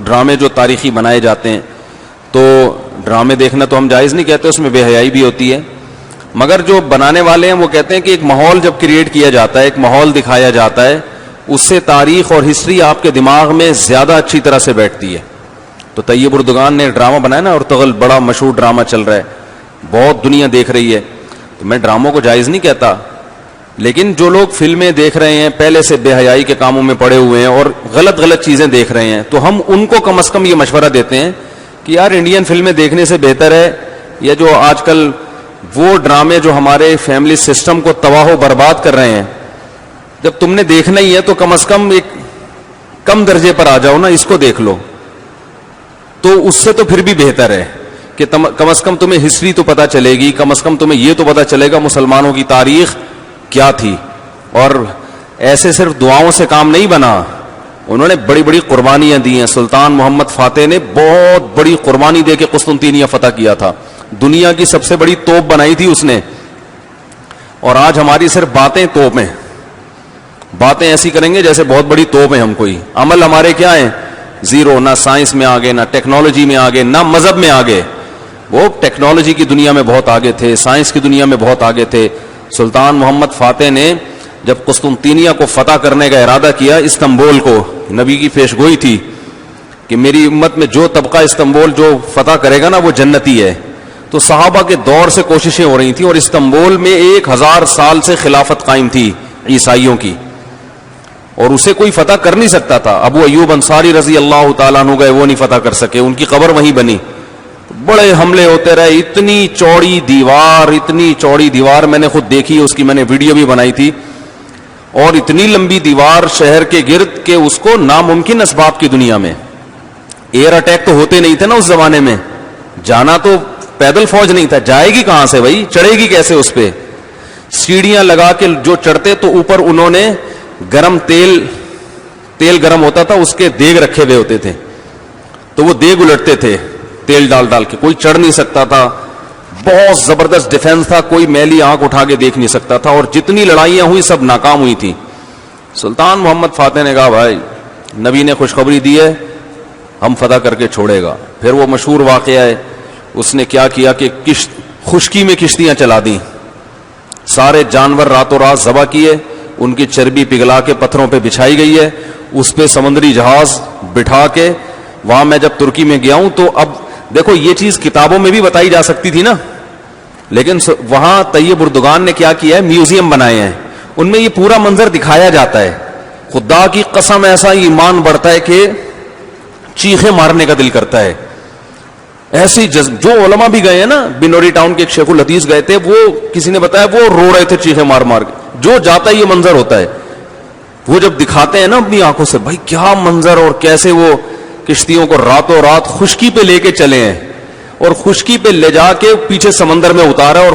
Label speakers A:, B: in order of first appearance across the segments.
A: ڈرامے جو تاریخی بنائے جاتے ہیں، تو ڈرامے دیکھنا تو ہم جائز نہیں کہتے، اس میں بے حیائی بھی ہوتی ہے، مگر جو بنانے والے ہیں وہ کہتے ہیں کہ ایک ماحول جب کریٹ کیا جاتا ہے، ایک ماحول دکھایا جاتا ہے، اس سے تاریخ اور ہسٹری آپ کے دماغ میں زیادہ اچھی طرح سے بیٹھتی ہے. تو طیب اردگان نے ڈرامہ بنایا نا، ارطغرل بڑا مشہور ڈرامہ چل رہا ہے، بہت دنیا دیکھ رہی ہے. تو میں ڈراموں کو جائز نہیں کہتا، لیکن جو لوگ فلمیں دیکھ رہے ہیں پہلے سے بے حیائی کے کاموں میں پڑے ہوئے ہیں اور غلط چیزیں دیکھ رہے ہیں، تو ہم ان کو کم از کم یہ مشورہ دیتے ہیں کہ یار انڈین فلمیں دیکھنے سے بہتر ہے یا جو آج کل وہ ڈرامے جو ہمارے فیملی سسٹم کو تباہ و برباد کر رہے ہیں، جب تم نے دیکھنا ہی ہے تو کم از کم ایک کم درجے پر آ جاؤ نا، اس کو دیکھ لو. تو اس سے تو پھر بھی بہتر ہے کہ کم از کم تمہیں ہسٹری تو پتہ چلے گی، کم از کم تمہیں یہ تو پتہ چلے گا مسلمانوں کی تاریخ کیا تھی. اور ایسے صرف دعاؤں سے کام نہیں بنا، انہوں نے بڑی بڑی قربانیاں دی ہیں. سلطان محمد فاتح نے بہت بڑی قربانی دے کے قسطنطینیہ فتح کیا تھا، دنیا کی سب سے بڑی توپ بنائی تھی اس نے. اور آج ہماری صرف باتیں توپ ہیں، باتیں ایسی کریں گے جیسے بہت بڑی توپ ہیں ہم کوئی، عمل ہمارے کیا ہیں؟ زیرو. نہ سائنس میں آگے، نہ ٹیکنالوجی میں آگے، نہ مذہب میں آگے. وہ ٹیکنالوجی کی دنیا میں بہت آگے تھے، سائنس کی دنیا میں بہت آگے تھے. سلطان محمد فاتح نے جب قسطنطینیہ کو فتح کرنے کا ارادہ کیا، استنبول کو، نبی کی پیشگوئی تھی کہ میری امت میں جو طبقہ استنبول جو فتح کرے گا نا وہ جنتی ہے. تو صحابہ کے دور سے کوششیں ہو رہی تھیں، اور استنبول میں 1000 سال سے خلافت قائم تھی عیسائیوں کی، اور اسے کوئی فتح کر نہیں سکتا تھا. ابو ایوب انصاری رضی اللہ تعالیٰ عنہ گئے، وہ نہیں فتح کر سکے، ان کی قبر وہیں بنی. بڑے حملے ہوتے رہے، اتنی چوڑی دیوار میں نے خود دیکھی، اس کی میں نے ویڈیو بھی بنائی تھی، اور اتنی لمبی دیوار شہر کے گرد کہ اس کو ناممکن اسباب کی دنیا میں، ایئر اٹیک تو ہوتے نہیں تھے نا اس زمانے میں، جانا تو پیدل فوج نہیں تھا، جائے گی کہاں سے بھائی، چڑھے گی کیسے اس پہ؟ سیڑھیاں لگا کے جو چڑھتے تو اوپر انہوں نے گرم تیل گرم ہوتا تھا، اس کے دیگ رکھے ہوئے ہوتے تھے، تو وہ دیگ الٹتے تھے تیل ڈال کے، کوئی چڑھ نہیں سکتا تھا. بہت زبردست ڈیفنس تھا، کوئی میلی آنکھ اٹھا کے دیکھ نہیں سکتا تھا، اور جتنی لڑائیاں ہوئی سب ناکام ہوئی تھی. سلطان محمد فاتح نے کہا بھائی نبی نے خوشخبری دی ہے، ہم فتح کر کے چھوڑے گا. پھر وہ مشہور واقعہ ہے، اس نے کیا کیا کہ خشکی میں کشتیاں چلا دیں، سارے جانور راتوں رات ذبح کیے، ان کی چربی پگھلا کے پتھروں پہ بچھائی گئی ہے، اس پہ سمندری جہاز بٹھا کے. وہاں میں جب ترکی میں گیا ہوں تو اب دیکھو یہ چیز کتابوں میں بھی بتائی جا سکتی تھی نا، لیکن وہاں طیب اردگان نے کیا کیا ہے، میوزیم بنائے ہیں، ان میں یہ پورا منظر دکھایا جاتا ہے. خدا کی قسم ایسا ایمان بڑھتا ہے کہ چیخیں مارنے کا دل کرتا ہے. ایسی جو علماء بھی گئے ہیں نا، بنوری ٹاؤن کے ایک شیخ الحدیث گئے تھے، وہ کسی نے بتایا وہ رو رہے تھے چیخیں مار مار کے. جو جاتا ہے یہ منظر ہوتا ہے، وہ جب دکھاتے ہیں نا اپنی آنکھوں سے، بھائی کیا منظر، اور کیسے وہ کشتیوں کو راتوں رات خشکی پہ لے کے چلے ہیں، اور خشکی پہ لے جا کے پیچھے سمندر میں اتارا، اور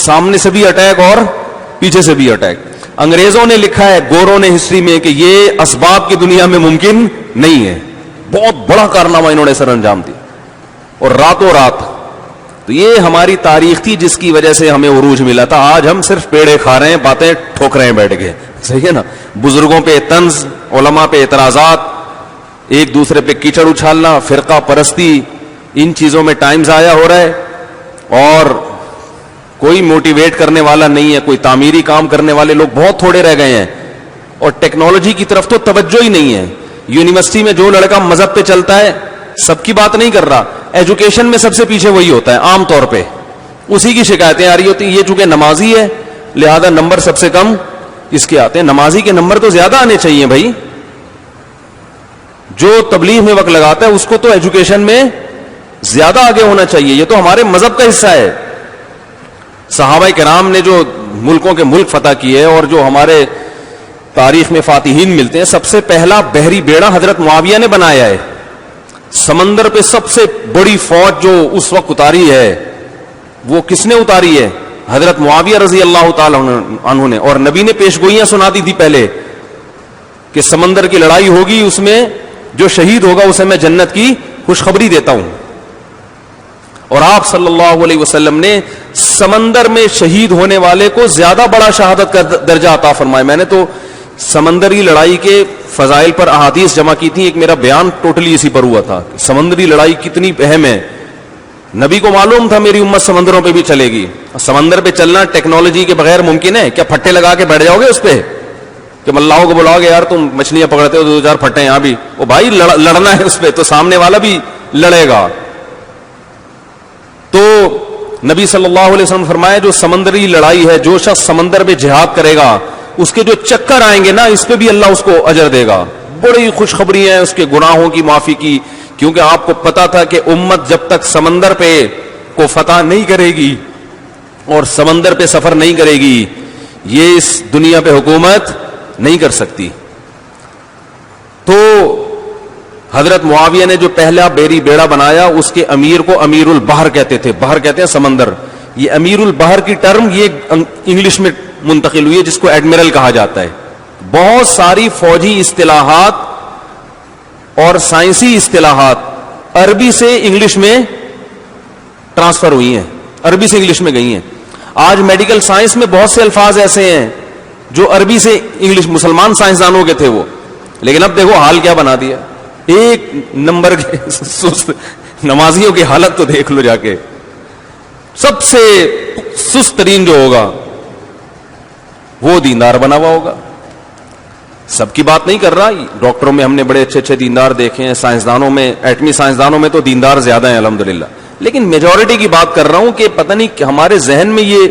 A: سامنے سے بھی اٹیک اور پیچھے سے بھی اٹیک. انگریزوں نے لکھا ہے، گوروں نے ہسٹری میں، کہ یہ اسباب کی دنیا میں ممکن نہیں ہے. بہت بڑا کارنامہ انہوں نے سر انجام دیا، اور راتوں رات. تو یہ ہماری تاریخ تھی جس کی وجہ سے ہمیں عروج ملا تھا. آج ہم صرف پیڑے کھا رہے ہیں، باتیں ٹھوک رہے ہیں بیٹھ کے، صحیح ہے نا. بزرگوں پہ طنز، علماء پہ اعتراضات، ایک دوسرے پہ کیچڑ اچھالنا، فرقہ پرستی، ان چیزوں میں ٹائم ضائع ہو رہا ہے، اور کوئی موٹیویٹ کرنے والا نہیں ہے، کوئی تعمیری کام کرنے والے لوگ بہت تھوڑے رہ گئے ہیں، اور ٹیکنالوجی کی طرف تو توجہ ہی نہیں ہے. یونیورسٹی میں جو لڑکا مذہب پہ چلتا ہے، سب کی بات نہیں کر رہا، ایجوکیشن میں سب سے پیچھے وہی ہوتا ہے عام طور پہ، اسی کی شکایتیں آ رہی ہوتی ہیں. یہ چونکہ نمازی ہے لہذا نمبر سب سے کم اس کے آتے ہیں. نمازی کے نمبر تو زیادہ آنے چاہیے بھائی. جو تبلیغ میں وقت لگاتا ہے اس کو تو ایجوکیشن میں زیادہ آگے ہونا چاہیے. یہ تو ہمارے مذہب کا حصہ ہے. صحابہ کرام نے جو ملکوں کے ملک فتح کیے، اور جو ہمارے تاریخ میں فاتحین ملتے ہیں، سب سے پہلا بحری بیڑا حضرت معاویہ نے بنایا ہے. سمندر پہ سب سے بڑی فوج جو اس وقت اتاری ہے وہ کس نے اتاری ہے؟ حضرت معاویہ رضی اللہ تعالی عنہ نے. اور نبی نے پیشگوئیاں سنا دی تھی پہلے کہ سمندر کی لڑائی ہوگی، اس میں جو شہید ہوگا اسے میں جنت کی خوشخبری دیتا ہوں. اور آپ صلی اللہ علیہ وسلم نے سمندر میں شہید ہونے والے کو زیادہ بڑا شہادت کا درجہ عطا فرمایا. میں نے تو سمندری لڑائی کے فضائل پر احادیث جمع کی تھی, ایک میرا بیان ٹوٹلی اسی پر ہوا تھا, سمندری لڑائی کتنی اہم ہے. نبی کو معلوم تھا میری امت سمندروں پہ بھی چلے گی. سمندر پہ چلنا ٹیکنالوجی کے بغیر ممکن ہے کیا؟ پھٹے لگا کے بیٹھ جاؤ گے اس پہ کہ ملاحوں کو بلاؤ گے یار تم مچھلیاں پکڑتے ہو, 2-4 پھٹے یہاں بھی, وہ بھائی لڑنا ہے اس پہ تو سامنے والا بھی لڑے گا. تو نبی صلی اللہ علیہ وسلم فرمایا جو سمندری لڑائی ہے, جو شخص سمندر پہ جہاد کرے گا اس کے جو چکر آئیں گے نا اس پہ بھی اللہ اس کو اجر دے گا. بڑی خوشخبری ہے اس کے گناہوں کی معافی کی, کیونکہ آپ کو پتا تھا کہ امت جب تک سمندر پہ کو فتح نہیں کرے گی اور سمندر پہ سفر نہیں کرے گی یہ اس دنیا پہ حکومت نہیں کر سکتی. تو حضرت معاویہ نے جو پہلا بیڑا بنایا اس کے امیر کو امیر البحر کہتے تھے. بحر کہتے ہیں سمندر. یہ امیر البحر کی ٹرم یہ انگلش میں منتقل ہوئی ہے جس کو ایڈمرل کہا جاتا ہے. بہت ساری فوجی اصطلاحات اور سائنسی اصطلاحات عربی سے انگلش میں ٹرانسفر ہوئی ہیں, عربی سے انگلش میں گئی ہیں. آج میڈیکل سائنس میں بہت سے الفاظ ایسے ہیں جو عربی سے انگلش, مسلمان سائنسدانوں کے تھے وہ, لیکن اب دیکھو حال کیا بنا دیا. ایک نمبر کے سست نمازیوں کی حالت تو دیکھ لو جا کے. سب سے سست ترین جو ہوگا وہ دیندار بنا ہوا ہوگا. سب کی بات نہیں کر رہا, ڈاکٹروں میں ہم نے بڑے اچھے دیندار دیکھے ہیں, سائنسدانوں میں, ایٹمی سائنسدانوں میں تو دیندار زیادہ ہیں الحمدللہ, لیکن میجورٹی کی بات کر رہا ہوں کہ پتہ نہیں کہ ہمارے ذہن میں یہ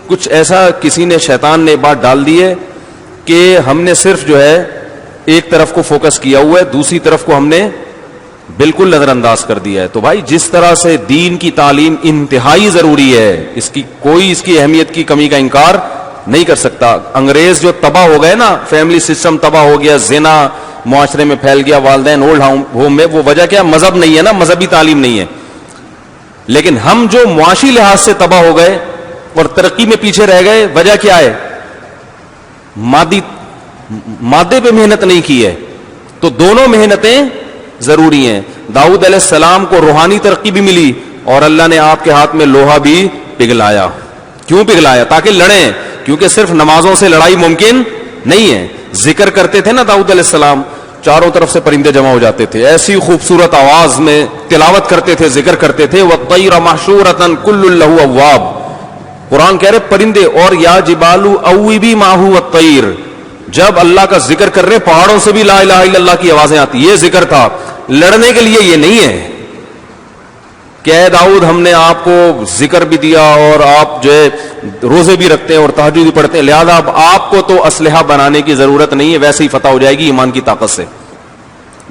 A: کچھ ایسا کسی نے, شیطان نے بات ڈال دی ہے کہ ہم نے صرف جو ہے ایک طرف کو فوکس کیا ہوا ہے, دوسری طرف کو ہم نے بالکل نظر انداز کر دیا ہے. تو بھائی جس طرح سے دین کی تعلیم انتہائی ضروری ہے, اس کی کوئی اس کی اہمیت کی کمی کا انکار نہیں کر سکتا. انگریز جو تباہ ہو گئے نا, فیملی سسٹم تباہ ہو گیا, زنا معاشرے میں پھیل گیا, والدین اولڈ ہوم میں, وہ وجہ کیا؟ مذہب نہیں ہے نا, مذہبی تعلیم نہیں ہے. لیکن ہم جو معاشی لحاظ سے تباہ ہو گئے اور ترقی میں پیچھے رہ گئے, وجہ کیا ہے؟ مادے پہ محنت نہیں کی ہے. تو دونوں محنتیں ضروری ہیں. داؤد علیہ السلام کو روحانی ترقی بھی ملی اور اللہ نے آپ کے ہاتھ میں لوہا بھی پگھلایا. کیوں پگھلایا؟ تاکہ لڑیں, کیونکہ صرف نمازوں سے لڑائی ممکن نہیں ہے. ذکر کرتے تھے نا داؤد علیہ السلام, چاروں طرف سے پرندے جمع ہو جاتے تھے, ایسی خوبصورت آواز میں تلاوت کرتے تھے, ذکر کرتے تھے. وَالطَّيْرَ مَحْشُورَةً كُلٌّ لَهُ أَوَّابٌ, قرآن کہہ رہے پرندے, اور یا جبالُ أَوِّبِي مَعَهُ وَالطَّيْرُ, جب اللہ کا ذکر کر رہے پہاڑوں سے بھی لا الہ الا اللہ کی آوازیں آتی. یہ ذکر تھا, لڑنے کے لیے یہ نہیں ہے کہ اے داؤد ہم نے آپ کو ذکر بھی دیا اور آپ جو ہے روزے بھی رکھتے ہیں اور تہجد بھی پڑھتے ہیں, لہذا اب آپ کو تو اسلحہ بنانے کی ضرورت نہیں ہے, ویسے ہی فتح ہو جائے گی ایمان کی طاقت سے.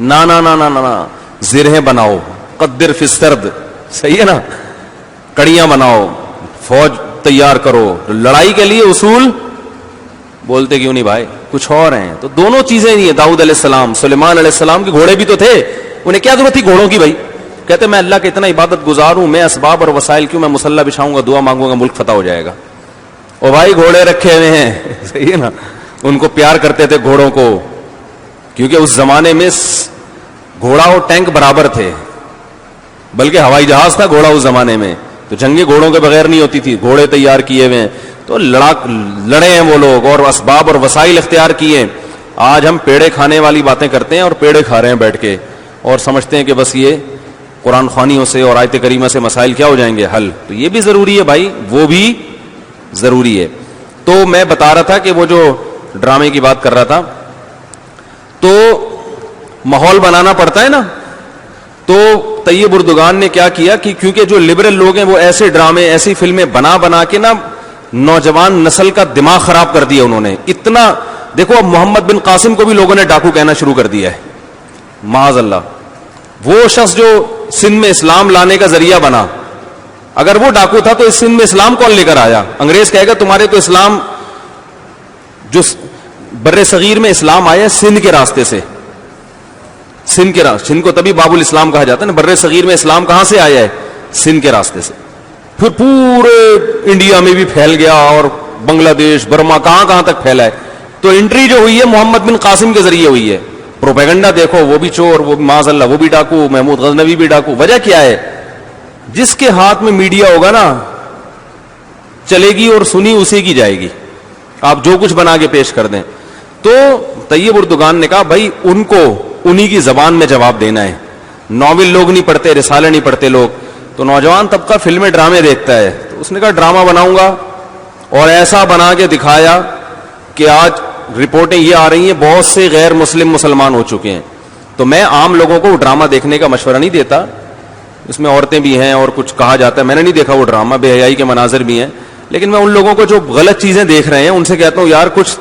A: نا نا نا نا نا, زرہیں بناؤ, قدر فی السرد, صحیح ہے نا, کڑیاں بناؤ, فوج تیار کرو. لڑائی کے لیے اصول بولتے کیوں نہیں بھائی, کچھ اور ہیں. تو دونوں چیزیں نہیں ہیں. داؤد علیہ السلام, سلیمان علیہ السلام کے گھوڑے بھی تو تھے, انہیں کیا ضرورت تھی گھوڑوں کی بھائی؟ کہتے میں اللہ کا اتنا عبادت گزار ہوں, میں اسباب اور وسائل کیوں, میں مسلح بچھاؤں گا, دعا مانگوں گا, ملک فتح ہو جائے گا. اور بھائی گھوڑے رکھے ہوئے ہیں, صحیح ہے نا, ان کو پیار کرتے تھے گھوڑوں کو, کیونکہ اس زمانے میں گھوڑا اور ٹینک برابر تھے, بلکہ ہوائی جہاز تھا گھوڑا اس زمانے میں, تو جنگیں گھوڑوں کے بغیر نہیں ہوتی تھی, گھوڑے تیار کیے ہوئے ہیں. تو لڑے ہیں وہ لوگ اور اسباب اور وسائل اختیار کیے. آج ہم پیڑے کھانے والی باتیں کرتے ہیں اور پیڑے کھا رہے ہیں بیٹھ کے, اور سمجھتے ہیں کہ بس یہ قرآن خوانیوں سے اور آیت کریمہ سے مسائل کیا ہو جائیں گے حل. تو یہ بھی ضروری ہے بھائی, وہ بھی ضروری ہے. تو میں بتا رہا تھا کہ وہ جو ڈرامے کی بات کر رہا تھا, تو ماحول بنانا پڑتا ہے نا. تو طیب اردگان نے کیا کیا کہ کیونکہ جو لبرل لوگ ہیں وہ ایسے ڈرامے, ایسی فلمیں بنا کے نا نوجوان نسل کا دماغ خراب کر دیا انہوں نے. اتنا دیکھو, اب محمد بن قاسم کو بھی لوگوں نے ڈاکو کہنا شروع کر دیا ہے, معاذ اللہ. وہ شخص جو سندھ میں اسلام لانے کا ذریعہ بنا, اگر وہ ڈاکو تھا تو اس سندھ میں اسلام کون لے کر آیا؟ انگریز کہے گا تمہارے تو اسلام, جو بر صغیر میں اسلام آیا سندھ کے راستے سے, سندھ کو تبھی باب الاسلام کہا جاتا ہے نا. بر صغیر میں اسلام کہاں سے آیا ہے؟ سندھ کے راستے سے. پھر پورے انڈیا میں بھی پھیل گیا اور بنگلہ دیش, برما, کہاں تک پھیلا ہے. تو انٹری جو ہوئی ہے محمد بن قاسم کے ذریعے ہوئی ہے. پروپیگنڈا دیکھو, وہ بھی چور, وہ بھی معاذ اللہ وہ بھی ڈاکو, محمود غزنوی بھی ڈاکو. وجہ کیا ہے؟ جس کے ہاتھ میں میڈیا ہوگا نا چلے گی اور سنی اسی کی جائے گی, آپ جو کچھ بنا کے پیش کر دیں. تو طیب اردگان نے کہا بھائی ان کو انہی کی زبان میں جواب دینا ہے, ناول لوگ نہیں پڑھتے, رسالے نہیں پڑھتے لوگ. تو نوجوان طبقہ فلمیں ڈرامے دیکھتا ہے, تو اس نے کہا ڈرامہ بناؤں گا, اور ایسا بنا کے دکھایا کہ آج رپورٹیں یہ آ رہی ہیں بہت سے غیر مسلم مسلمان ہو چکے ہیں. تو میں عام لوگوں کو ڈرامہ دیکھنے کا مشورہ نہیں دیتا, اس میں عورتیں بھی ہیں اور کچھ کہا جاتا ہے, میں نے نہیں دیکھا وہ ڈرامہ, بے حیائی کے مناظر بھی ہیں, لیکن میں ان لوگوں کو جو غلط چیزیں دیکھ رہے ہیں ان سے کہتا ہوں یار کچھ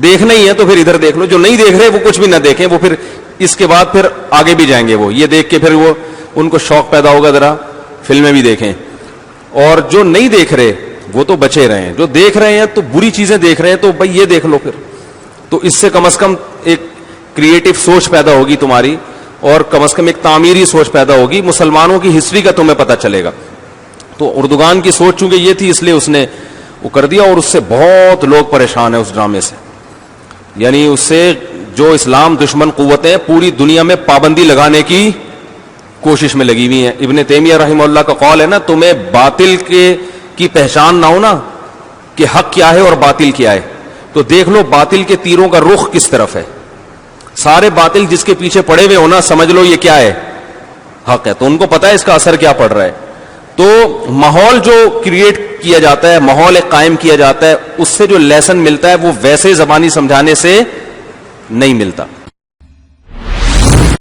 A: دیکھنا ہی ہے تو پھر ادھر دیکھ لو, جو نہیں دیکھ رہے وہ کچھ بھی نہ دیکھیں, وہ پھر اس کے بعد پھر آگے بھی جائیں گے, وہ یہ دیکھ کے پھر وہ ان کو شوق پیدا ہوگا ذرا فلمیں بھی دیکھیں. اور جو نہیں دیکھ رہے وہ تو بچے رہے ہیں, جو دیکھ رہے ہیں تو بری چیزیں دیکھ رہے ہیں تو بھائی یہ دیکھ لو پھر, تو اس سے کم از کم ایک کریٹو سوچ پیدا ہوگی تمہاری, اور کم از کم ایک تعمیری سوچ پیدا ہوگی, مسلمانوں کی ہسٹری کا تمہیں پتہ چلے گا. تو اردگان کی سوچ چونکہ یہ تھی اس لیے اس نے وہ کر دیا, اور اس سے بہت لوگ پریشان ہیں اس ڈرامے سے. یعنی اس سے جو اسلام دشمن قوتیں پوری دنیا میں پابندی لگانے کی کوشش میں لگی ہوئی ہیں. ابن تیمیہ رحمہ اللہ کا قول ہے نا, تمہیں باطل کی پہچان نہ ہو نا کہ حق کیا ہے اور باطل کیا ہے, تو دیکھ لو باطل کے تیروں کا رخ کس طرف ہے. سارے باطل جس کے پیچھے پڑے ہوئے ہونا سمجھ لو یہ کیا ہے, حق ہے, تو ان کو پتا ہے اس کا اثر کیا پڑ رہا ہے. تو ماحول جو کریٹ کیا جاتا ہے, ماحول ایک قائم کیا جاتا ہے, اس سے جو لیسن ملتا ہے وہ ویسے زبانی سمجھانے سے نہیں ملتا.